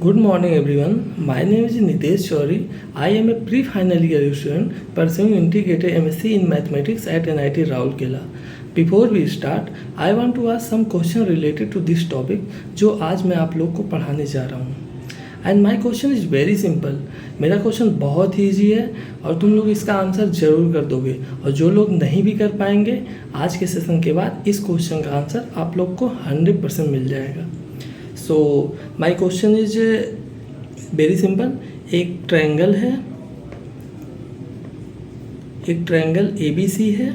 Good morning everyone. My name is Nitesh Chauri. I am a pre-final year student pursuing integrated MSc in mathematics at NIT Rourkela. Before we start, I want to ask some question related to this topic जो आज मैं आप लोग को पढ़ाने जा रहा हूँ. And my question is very simple. मेरा क्वेश्चन बहुत ही ईजी है और तुम लोग इसका आंसर ज़रूर कर दोगे. और जो लोग नहीं भी कर पाएंगे आज के सेशन के बाद इस क्वेश्चन का आंसर आप लोग को 100% मिल जाएगा. So my question is very simple. एक ट्रायंगल है, एक ट्रायंगल ABC है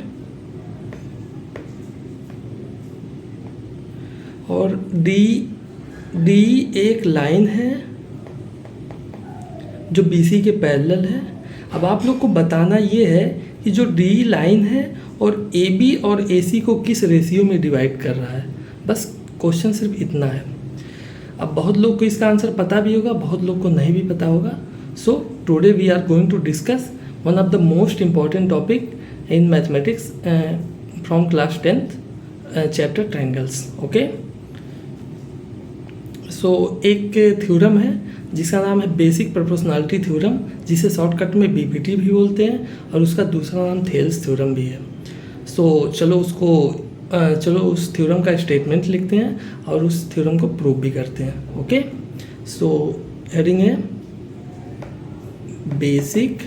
और D एक लाइन है जो BC के पैरेलल है. अब आप लोग को बताना ये है कि जो D लाइन है और AB और AC को किस रेशियो में डिवाइड कर रहा है. बस क्वेश्चन सिर्फ इतना है. अब बहुत लोग को इसका आंसर पता भी होगा, बहुत लोग को नहीं भी पता होगा. So today we are going to discuss one of the most important topic in mathematics from class 10th chapter triangles. Okay, so एक थ्योरम है जिसका नाम है बेसिक प्रोपोर्शनैलिटी थ्योरम, जिसे शॉर्टकट में BPT भी बोलते हैं, और उसका दूसरा नाम थेल्स थ्योरम भी है. सो चलो उस थ्योरम का स्टेटमेंट लिखते हैं और उस थ्योरम को प्रूव भी करते हैं. ओके, सो हेडिंग है बेसिक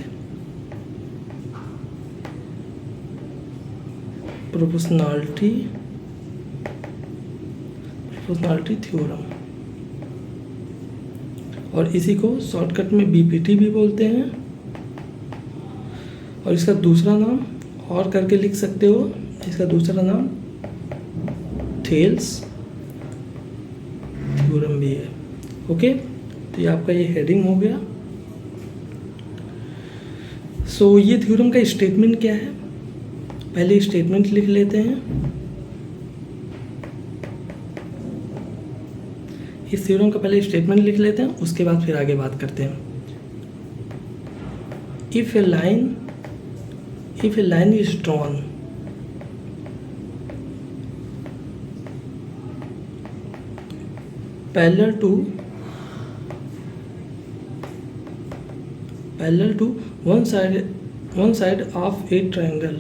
प्रोपोर्शनैलिटी थ्योरम, और इसी को शॉर्टकट में BPT भी बोलते हैं, और इसका दूसरा नाम और करके लिख सकते हो. इसका दूसरा नाम थेल्स थ्योरम भी है. ओके, तो ये आपका ये हेडिंग हो गया. सो ये थ्योरम का स्टेटमेंट क्या है, पहले स्टेटमेंट लिख लेते हैं. इस थ्योरम का पहले स्टेटमेंट लिख लेते हैं, उसके बाद फिर आगे बात करते हैं. If A line is drawn parallel to one side of a triangle,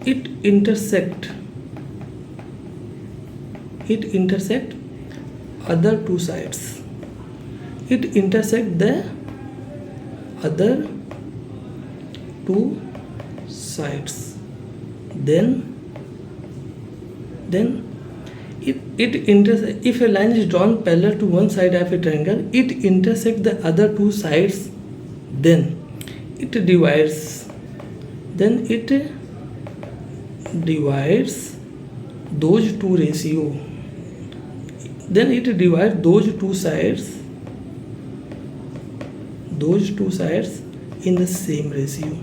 it intersect other two sides. It intersect the other two sides. Then if a line is drawn parallel to one side of a triangle, it intersects the other two sides. Then it divides those two ratio. Then it divides those two sides in the same ratio.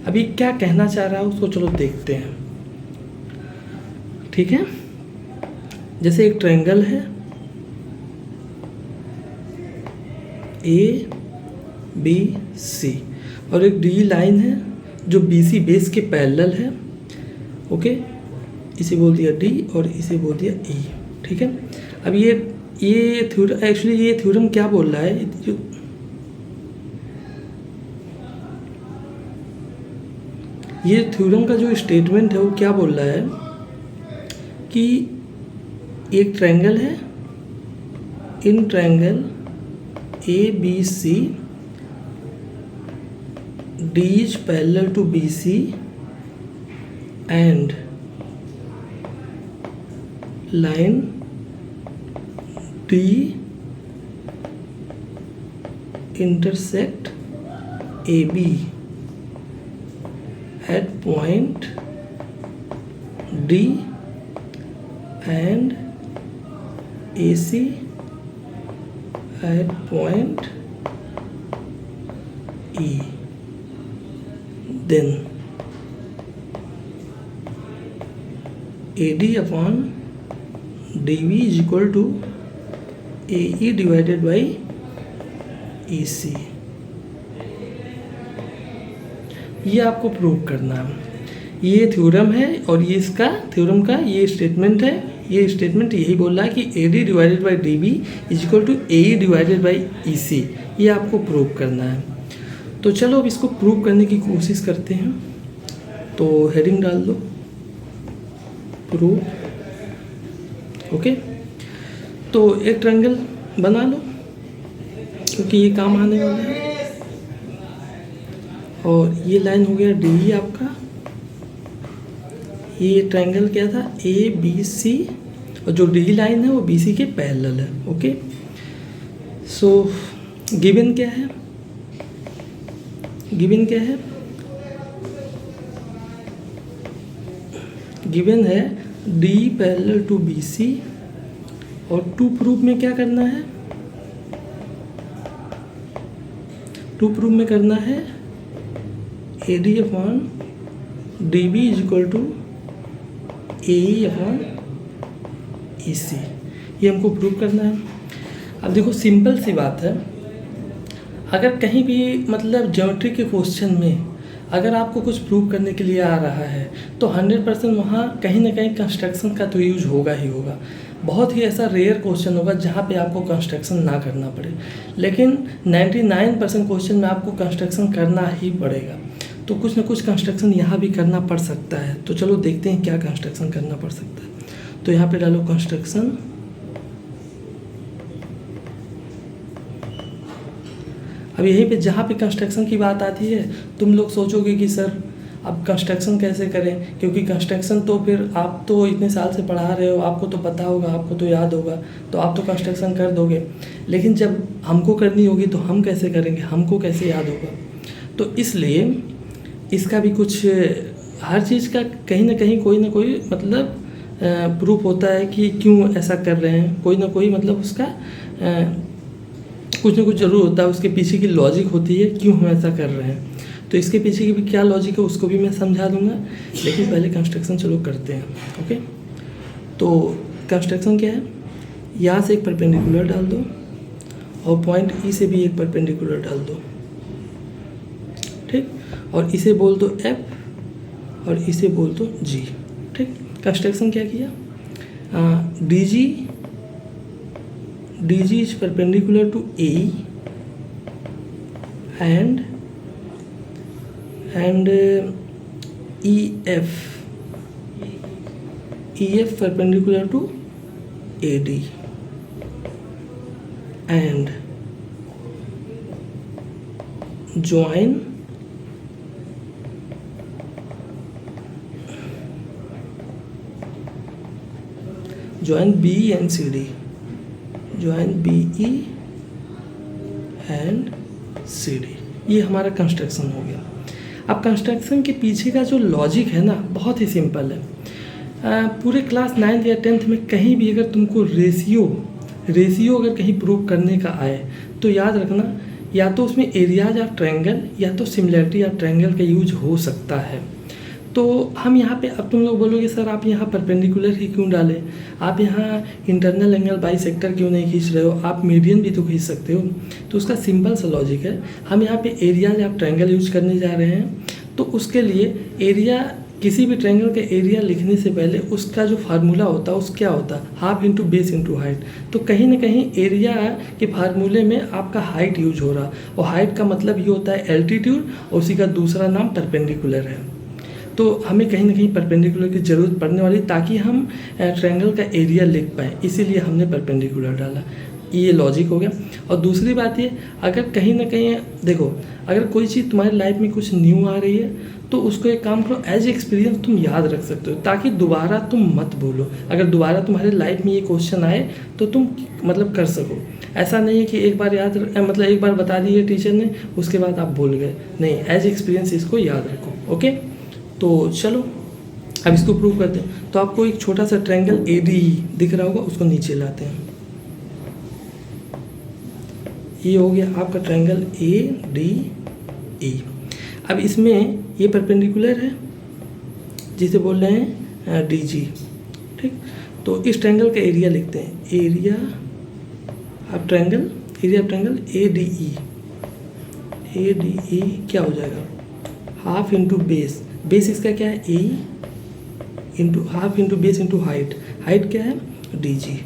अभी क्या कहना चाह रहा है उसको चलो देखते हैं. ठीक है, जैसे एक ट्रायंगल है ABC और एक D लाइन है जो BC बेस के पैरेलल है. ओके, इसे बोल दिया D और इसे बोल दिया E. ठीक है, अब ये थ्योरम, एक्चुअली ये थ्योरम क्या बोल रहा है, जो ये थ्योरम का जो स्टेटमेंट है वो क्या बोल रहा है कि एक ट्रायंगल है, in triangle ABC D is parallel to BC and line D intersect AB at point D and AC at point E. Then AD upon DB is equal to AE divided by EC. ये आपको prove करना है। ये theorem है और ये इसका theorem का ये स्टेटमेंट है। ये स्टेटमेंट यही बोल रहा है कि AD divided by DB is equal to AE divided by EC। ये आपको प्रूव करना है। तो चलो अब इसको प्रूव करने की कोशिश करते हैं। तो हेडिंग डाल दो प्रूव। ओके, तो एक ट्रायंगल बना लो क्योंकि ये काम आने वाला है। और ये लाइन हो गया DE आपका। ये ट्रायंगल क्या था ABC, और जो DE लाइन है वो BC के पैरेलल है। ओके, सो गिवन क्या है? गिवन क्या है? गिवन है D पैरेलल टू BC। और टू प्रूफ में क्या करना है? टू प्रूफ में करना है AD upon DB is equal to AE upon EC। ये हमको प्रूव करना है। अब देखो सिंपल सी बात है, अगर कहीं भी मतलब ज्योमेट्री के क्वेश्चन में अगर आपको कुछ प्रूव करने के लिए आ रहा है तो 100% वहाँ कहीं ना कहीं कंस्ट्रक्शन का तो यूज होगा ही होगा। बहुत ही ऐसा रेयर क्वेश्चन होगा जहाँ पे आपको कंस्ट्रक्शन ना करना पड़े, लेकिन 99% क्वेश्चन में आपको कंस्ट्रक्शन करना ही पड़ेगा। तो कुछ ना कुछ कंस्ट्रक्शन यहाँ भी करना पड़ सकता है। तो चलो देखते हैं क्या कंस्ट्रक्शन करना पड़ सकता है। तो यहाँ पे डालो कंस्ट्रक्शन। अब यहीं पे जहाँ पे कंस्ट्रक्शन की बात आती है तुम लोग सोचोगे कि सर अब कंस्ट्रक्शन कैसे करें, क्योंकि कंस्ट्रक्शन तो फिर आप तो इतने साल से पढ़ा रहे हो, आपको तो पता होगा, आपको तो याद होगा, तो आप तो कंस्ट्रक्शन कर दोगे। लेकिन जब हमको करनी होगी तो हम कैसे करेंगे, हमको कैसे याद होगा? तो इसलिए इसका भी कुछ हर चीज़ का कहीं ना कहीं कोई ना कोई मतलब प्रूफ होता है कि क्यों ऐसा कर रहे हैं। कोई ना कोई मतलब उसका कुछ ना कुछ ज़रूर होता है, उसके पीछे की लॉजिक होती है क्यों हम ऐसा कर रहे हैं। तो इसके पीछे की भी क्या लॉजिक है उसको भी मैं समझा दूंगा, लेकिन पहले कंस्ट्रक्शन चलो करते हैं। ओके, तो कंस्ट्रक्शन क्या है? यहाँ से एक परपेंडिकुलर डाल दो और पॉइंट E से भी एक परपेंडिकुलर डाल दो, ठीक, और इसे बोल दो F और इसे बोल दो G। ठीक, कंस्ट्रक्शन क्या किया? DG is perpendicular to AE and EF perpendicular to AD and join BE and CD, join BE and CD। ये हमारा कंस्ट्रक्शन हो गया। अब कंस्ट्रक्शन के पीछे का जो लॉजिक है ना बहुत ही सिंपल है। पूरे क्लास 9th या 10th में कहीं भी अगर तुमको रेशियो अगर कहीं प्रूव करने का आए तो याद रखना या तो उसमें एरियाज ऑफ ट्रायंगल या तो सिमिलैरिटी ऑफ ट्रायंगल का यूज हो सकता है। तो हम यहाँ पे अब तुम लोग बोलोगे सर आप यहाँ परपेंडिकुलर ही क्यों डालें, आप यहाँ इंटरनल एंगल बाइसेक्टर क्यों नहीं खींच रहे हो, आप मीडियन भी तो खींच सकते हो। तो उसका सिंपल सा लॉजिक है, हम यहाँ पे एरियाज ऑफ ट्रायंगल यूज करने जा रहे हैं। तो उसके लिए एरिया, किसी भी ट्रायंगल का एरिया लिखने से पहले उसका जो फार्मूला होता है उस क्या होता है, half into base into height. तो कहीं ना कहीं एरिया के फार्मूले में आपका हाइट यूज हो रहा, और हाइट का मतलब ये होता है एल्टीट्यूड, और उसी का दूसरा नाम परपेंडिकुलर है। तो हमें कहीं ना कहीं परपेंडिकुलर की ज़रूरत पड़ने वाली ताकि हम ट्रायंगल का एरिया लिख पाएँ, इसीलिए हमने परपेंडिकुलर डाला। ये लॉजिक हो गया। और दूसरी बात ये, अगर कहीं ना कहीं देखो अगर कोई चीज़ तुम्हारी लाइफ में कुछ न्यू आ रही है तो उसको एक काम करो, एज एक्सपीरियंस तुम याद रख सकते हो ताकि दोबारा तुम मत भूलो। अगर दोबारा तुम्हारे लाइफ में ये क्वेश्चन आए तो तुम मतलब कर सको। ऐसा नहीं है कि एक बार मतलब एक बार बता दिए टीचर ने उसके बाद आप भूल गए, नहीं, एज एक्सपीरियंस इसको याद रखो। ओके, तो चलो अब इसको प्रूव करते हैं। तो आपको एक छोटा सा ट्रायंगल ADE दिख रहा होगा, उसको नीचे लाते हैं। ये हो गया आपका ट्रायंगल ADE। अब इसमें ये परपेंडिकुलर है जिसे बोल रहे हैं DG। ठीक, तो इस ट्रायंगल का एरिया लिखते हैं, एरिया ऑफ ट्रायंगल ADE क्या हो जाएगा, हाफ इंटू बेस, बेस इसका क्या है A into half into base into height, height क्या है डी जी,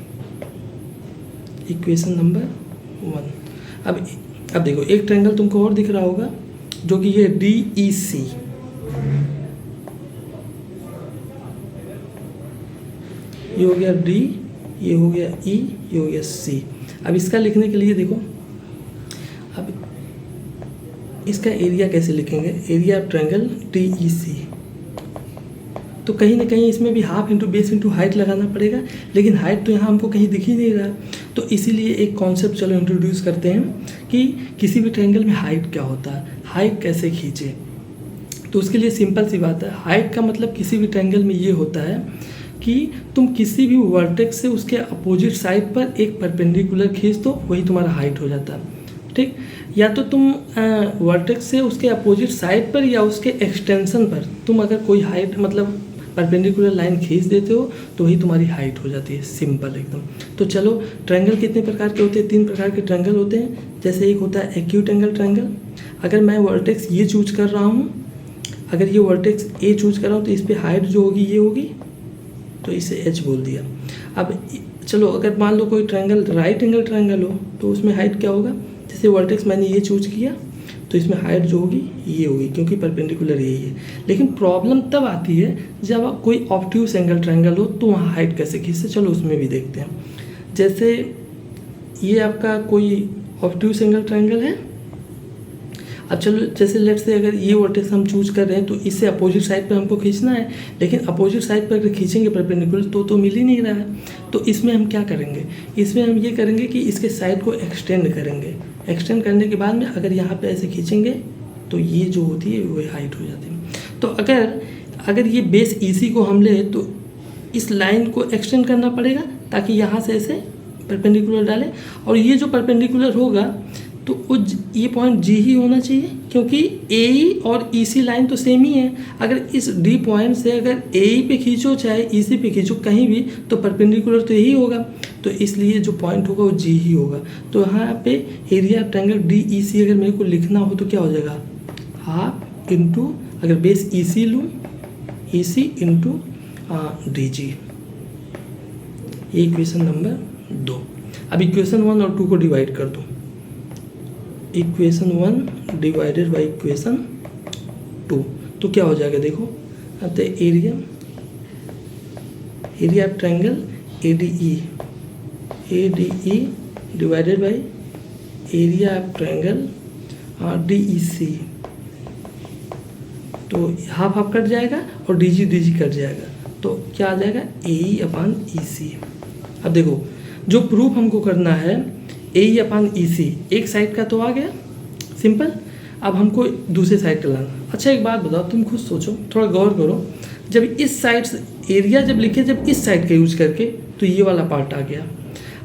इक्वेशन नंबर 1। अब देखो एक ट्रायंगल तुमको और दिख रहा होगा जो कि ये डी ई सी, ये हो गया डी, ये हो गया ई, ये हो गया सी। अब इसका लिखने के लिए देखो, अब इसका एरिया कैसे लिखेंगे, area of triangle D E C, तो कहीं ना कहीं इसमें भी half into base into height लगाना पड़ेगा, लेकिन हाइट तो यहाँ हमको कहीं दिख ही नहीं रहा। तो इसीलिए एक कॉन्सेप्ट चलो इंट्रोड्यूस करते हैं कि किसी भी ट्रायंगल में हाइट क्या होता है, हाइट कैसे खींचे। तो उसके लिए सिंपल सी बात है, हाइट का मतलब किसी भी ट्रायंगल में ये होता है कि तुम किसी भी वर्टेक्स से उसके अपोजिट साइड पर एक परपेंडिकुलर खींच दो, वही तुम्हारा हाइट हो जाता है। ठीक, या तो तुम वर्टेक्स से उसके अपोजिट साइड पर या उसके एक्सटेंशन पर तुम अगर कोई हाइट मतलब परपेंडिकुलर लाइन खींच देते हो तो वही तुम्हारी हाइट हो जाती है, सिंपल एकदम। तो चलो ट्रायंगल कितने प्रकार के होते हैं, 3 प्रकार के ट्रायंगल होते हैं। जैसे एक होता है एक्यूट एंगल ट्रायंगल, अगर मैं वर्टेक्स ये चूज कर रहा हूँ, अगर ये वर्टेक्स ए चूज कर रहा हूँ तो इस पर हाइट जो होगी ये होगी, तो इसे एच बोल दिया। अब चलो अगर मान लो कोई ट्रायंगल राइट एंगल ट्रायंगल हो तो उसमें हाइट क्या होगा, जैसे वर्टेक्स मैंने ये चूज किया तो इसमें हाइट जो होगी ये होगी, क्योंकि परपेंडिकुलर यही है। लेकिन प्रॉब्लम तब आती है जब कोई ऑब्ट्यूस एंगल ट्रायंगल हो तो वहाँ हाइट कैसे खींचते, चलो उसमें भी देखते हैं। जैसे ये आपका कोई ऑब्ट्यूस एंगल ट्रायंगल है, अब चलो जैसे लेट्स से अगर ये वर्टेक्स हम चूज कर रहे हैं तो इससे अपोजिट साइड पर हमको खींचना है, लेकिन अपोजिट साइड पर अगर खींचेंगे परपेंडिकुलर तो मिल ही नहीं रहा है। तो इसमें हम क्या करेंगे, इसमें हम ये करेंगे कि इसके साइड को एक्सटेंड करेंगे, एक्सटेंड करने के बाद में अगर यहाँ पे ऐसे खींचेंगे तो ये जो होती है वो हाइट हो जाती है। तो अगर ये बेस ईसी को हम ले तो इस लाइन को एक्सटेंड करना पड़ेगा ताकि यहाँ से ऐसे परपेंडिकुलर डालें, और ये जो परपेंडिकुलर होगा तो ये पॉइंट जी ही होना चाहिए, क्योंकि ए और ई सी लाइन तो सेम ही है। अगर इस डी पॉइंट से अगर ए पे खींचो चाहे ई सी पे खींचो कहीं भी तो परपेंडिकुलर तो यही होगा, तो इसलिए जो पॉइंट होगा वो जी ही होगा। तो यहाँ पे एरिया ट्रायंगल डी ई सी अगर मेरे को लिखना हो तो क्या हो जाएगा, हाफ इंटू अगर बेस ई सी लूँ, ई सी इंटू डी जी, ये इक्वेशन नंबर 2। अब इक्वेशन 1 और 2 को डिवाइड कर दो, इक्वेशन 1 डिवाइडेड बाई इक्वेशन 2, तो क्या हो जाएगा देखो, तो area of triangle A D E divided by area of triangle D E C, तो हाफ हाफ कट जाएगा और डी जी कट जाएगा, तो क्या आ जाएगा ए ई अपान ई सी। अब देखो जो प्रूफ हमको करना है ए ई अपान ई सी, एक साइड का तो आ गया सिंपल, अब हमको दूसरे साइड का लाना। अच्छा एक बात बताओ, तुम खुद सोचो, थोड़ा गौर करो, जब इस साइड से एरिया जब लिखे जब इस साइड का यूज करके तो ये वाला पार्ट आ गया।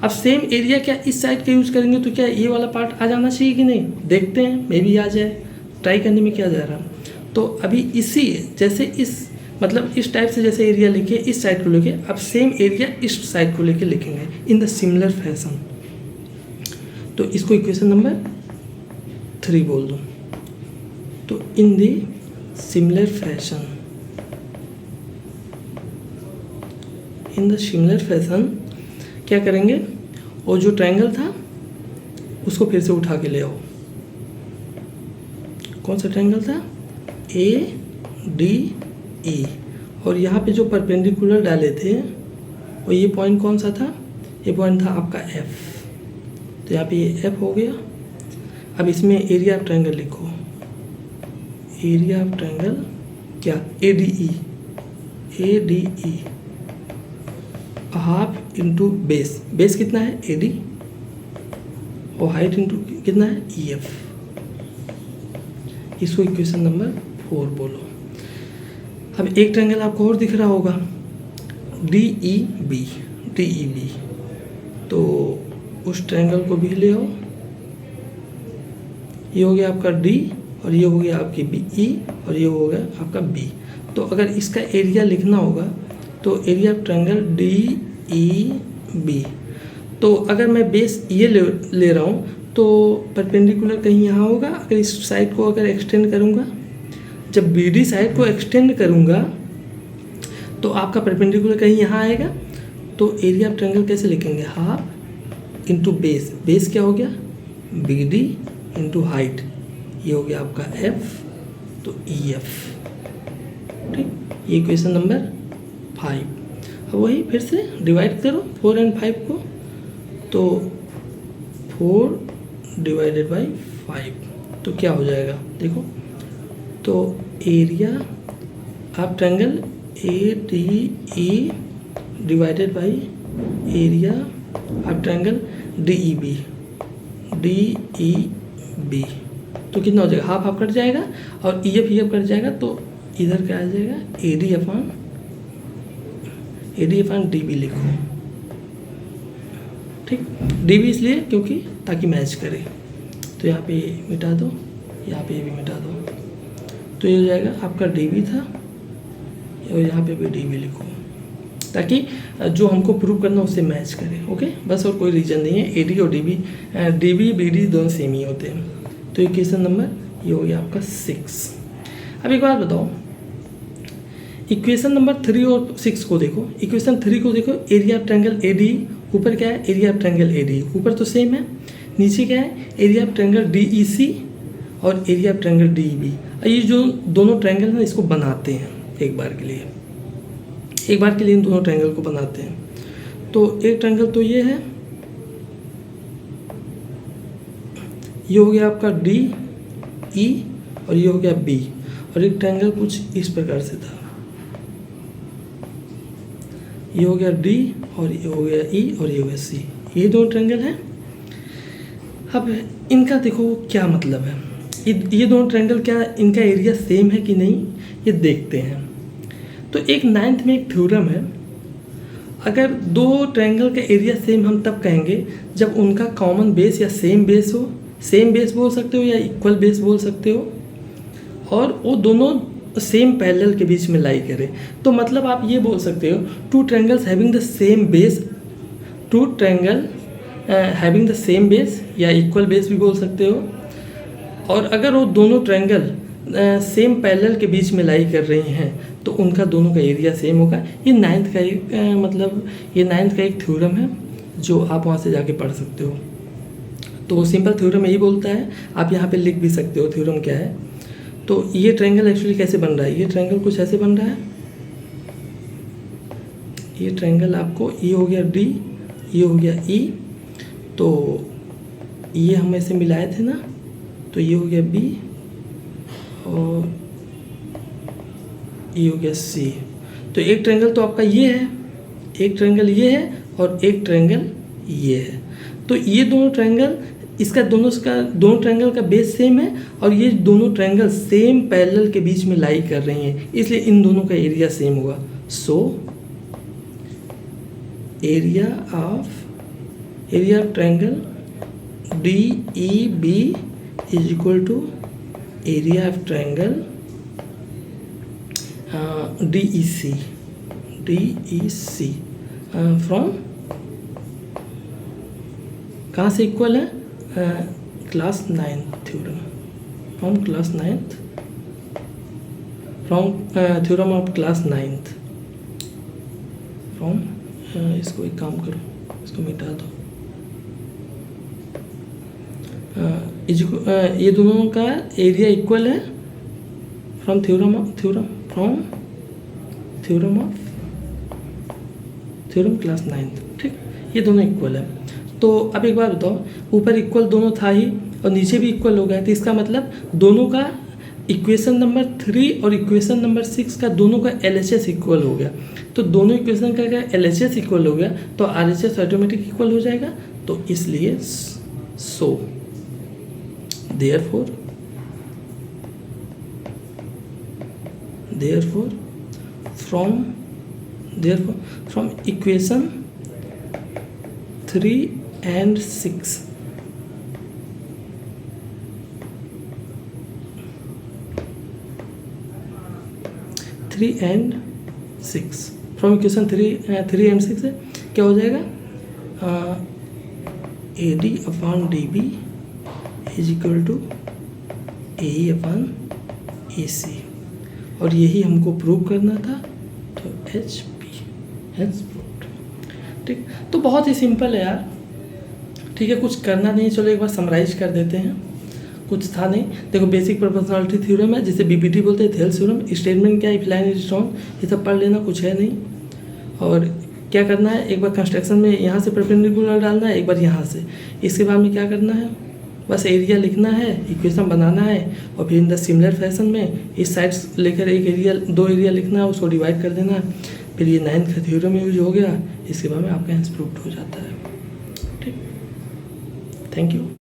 अब सेम एरिया क्या इस साइड का यूज करेंगे तो क्या ये वाला पार्ट आ जाना चाहिए कि नहीं, देखते हैं मे भी आ जाए, ट्राई करने में क्या जा रहा। तो अभी इसी जैसे इस मतलब इस टाइप से जैसे एरिया लिखे इस साइड को लेके, अब सेम एरिया इस साइड को लेके लिखेंगे इन द सिमिलर फैशन। तो इसको इक्वेशन नंबर 3 बोल दो। तो in the similar fashion, in the similar fashion क्या करेंगे, और जो ट्रायंगल था उसको फिर से उठा के ले आओ। कौन सा ट्रायंगल था, ए डी ई, और यहाँ पे जो परपेंडिकुलर डाले थे और ये पॉइंट कौन सा था, ये पॉइंट था आपका एफ, तो यहाँ पे ये एफ हो गया। अब इसमें एरिया ऑफ ट्रायंगल लिखो, एरिया ऑफ ट्रायंगल क्या ए डी ई हाफ इंटू बेस, बेस कितना है ए डी और हाइट इंटू कितना है ई एफ, इसको इक्वेशन नंबर 4 बोलो। अब एक ट्रायंगल आपको और दिख रहा होगा डी ई बी, तो उस ट्रायंगल को भी ले आओ, ये हो गया आपका डी और ये हो गया आपकी बी ई और ये हो गया आपका बी। तो अगर इसका एरिया लिखना होगा तो area of triangle D E B, तो अगर मैं बेस ये ले रहा हूँ तो परपेंडिकुलर कहीं यहाँ होगा, अगर इस साइड को अगर एक्सटेंड करूँगा जब बी डी साइड को एक्सटेंड करूँगा तो आपका परपेंडिकुलर कहीं यहाँ आएगा, तो एरिया ऑफ ट्रायंगल कैसे लिखेंगे, हाफ इंटू बेस, बेस क्या हो गया बी डी इंटू हाइट, ये हो गया आपका एफ, तो ई एफ, ठीक, ये इक्वेशन नंबर 5। अब वही फिर से डिवाइड करो 4 और 5 को, तो 4 डिवाइडेड बाई 5 तो क्या हो जाएगा देखो, तो area of triangle A D E divided by area of triangle D E B, D E B, तो कितना हो जाएगा, हाफ हाफ कट जाएगा और ई एफ कट जाएगा, तो इधर क्या आ जाएगा A D upon D B लिखो, ठीक, डी बी इसलिए क्योंकि ताकि मैच करे, तो यहाँ पे मिटा दो, यहाँ पे ये भी मिटा दो, तो ये हो जाएगा आपका डी बी था और यहाँ पे भी डी बी लिखो, ताकि जो हमको प्रूव करना उससे मैच करे, ओके, बस और कोई रीजन नहीं है। ए डी और डी बी बी डी दोनों सेम ही होते हैं। तो इक्वेशन नंबर ये हो गया आपका 6। अब एक बात बताओ, इक्वेशन नंबर 3 और 6 को देखो, इक्वेशन 3 को देखो, area of triangle A D, ऊपर क्या है area of triangle A D, ऊपर तो सेम है, नीचे क्या है area of triangle D E C और area of triangle D E B. ये जो दोनों ट्रायंगल हैं इसको बनाते हैं एक बार के लिए, इन दोनों ट्रायंगल को बनाते हैं। तो एक ट्रायंगल तो ये है, ये हो गया आपका डी ई और ये हो गया बी, और एक ट्रायंगल कुछ इस प्रकार से था, ये हो गया डी और ये हो गया ई और ये हो गया सी, ये दो ट्रायंगल हैं। अब इनका देखो क्या मतलब है, ये दोनों ट्रायंगल क्या इनका एरिया सेम है कि नहीं ये देखते हैं। तो एक 9th में एक थ्योरम है, अगर दो ट्रायंगल का एरिया सेम हम तब कहेंगे जब उनका कॉमन बेस या सेम बेस हो, सेम बेस बोल सकते हो या इक्वल बेस बोल सकते हो, और वो दोनों सेम पैरेलल के बीच में लाई करे। तो मतलब आप ये बोल सकते हो two triangles having the same base, two triangle having the same base या इक्वल बेस भी बोल सकते हो। और अगर वो दोनों ट्रायंगल सेम पैरेलल के बीच में लाई कर रही हैं तो उनका दोनों का एरिया सेम होगा। ये 9th का एक मतलब ये 9th का एक थ्योरम है जो आप वहाँ से जाके पढ़ सकते हो। तो सिंपल थ्योरम यही बोलता है, आप यहाँ पे लिख भी सकते हो थ्योरम क्या है। तो ये ट्रायंगल एक्चुअली कैसे बन रहा है, ये ट्रायंगल कुछ ऐसे बन रहा है, ये ट्रायंगल आपको ये हो गया डी, ये हो गया ई, तो ये हम ऐसे मिलाए थे ना, तो ये हो गया बी और ये हो गया सी। तो एक ट्रायंगल तो आपका ये है, एक ट्रायंगल ये है और एक ट्रायंगल ये है। तो ये दोनों ट्रायंगल, इसका दोनों ट्रायंगल का बेस सेम है और ये दोनों ट्रायंगल सेम पैरेलल के बीच में लाई कर रही हैं, इसलिए इन दोनों का एरिया सेम होगा। So area of triangle D E B is equal to area of triangle D E C from कहाँ से इक्वल है, class 9th theorem, from class 9th, from theorem of class 9th, from इसको एक काम करो, इसको मिटा दो, ये दोनों का एरिया इक्वल है फ्रॉम थ्योरम क्लास 9th, ठीक, ये दोनों इक्वल है। तो अब एक बात बताओ, ऊपर इक्वल दोनों था ही और नीचे भी इक्वल हो गया, तो इसका मतलब दोनों का इक्वेशन नंबर 3 और इक्वेशन नंबर 6 का दोनों का LHS इक्वल हो गया। तो दोनों इक्वेशन का LHS इक्वल हो गया तो RHS ऑटोमेटिक इक्वल हो जाएगा। तो इसलिए so therefore from equation 3 and 6 from equation 3 and 6 क्या हो जाएगा, AD upon DB is equal to AE upon AC। और यही हमको प्रूव करना था, तो एच पी हेंस प्रूव्ड। ठीक, तो बहुत ही सिंपल है यार। ठीक है, कुछ करना नहीं, चलो एक बार समराइज कर देते हैं, कुछ था नहीं। देखो बेसिक प्रोपोर्शनलिटी थ्योरम है, जिसे बीपीटी बोलते हैं, थेल्स थ्योरम। स्टेटमेंट क्या है, इफ लाइन इज स्ट्रॉन्ग, ये सब पढ़ लेना, कुछ है नहीं। और क्या करना है, एक बार कंस्ट्रक्शन में यहाँ से परपेंडिकुलर डालना है, एक बार यहाँ से। इसके बाद में क्या करना है, बस एरिया लिखना है, इक्वेशन बनाना है, और फिर इन द सिमिलर फैशन में इस साइड लेकर एक एरिया, दो एरिया लिखना है, उसको डिवाइड कर देना है। फिर ये 9th का थ्योरम यूज हो गया। इसके बाद में आपका आंसर प्रूव्ड हो जाता है। ठीक, थैंक यू।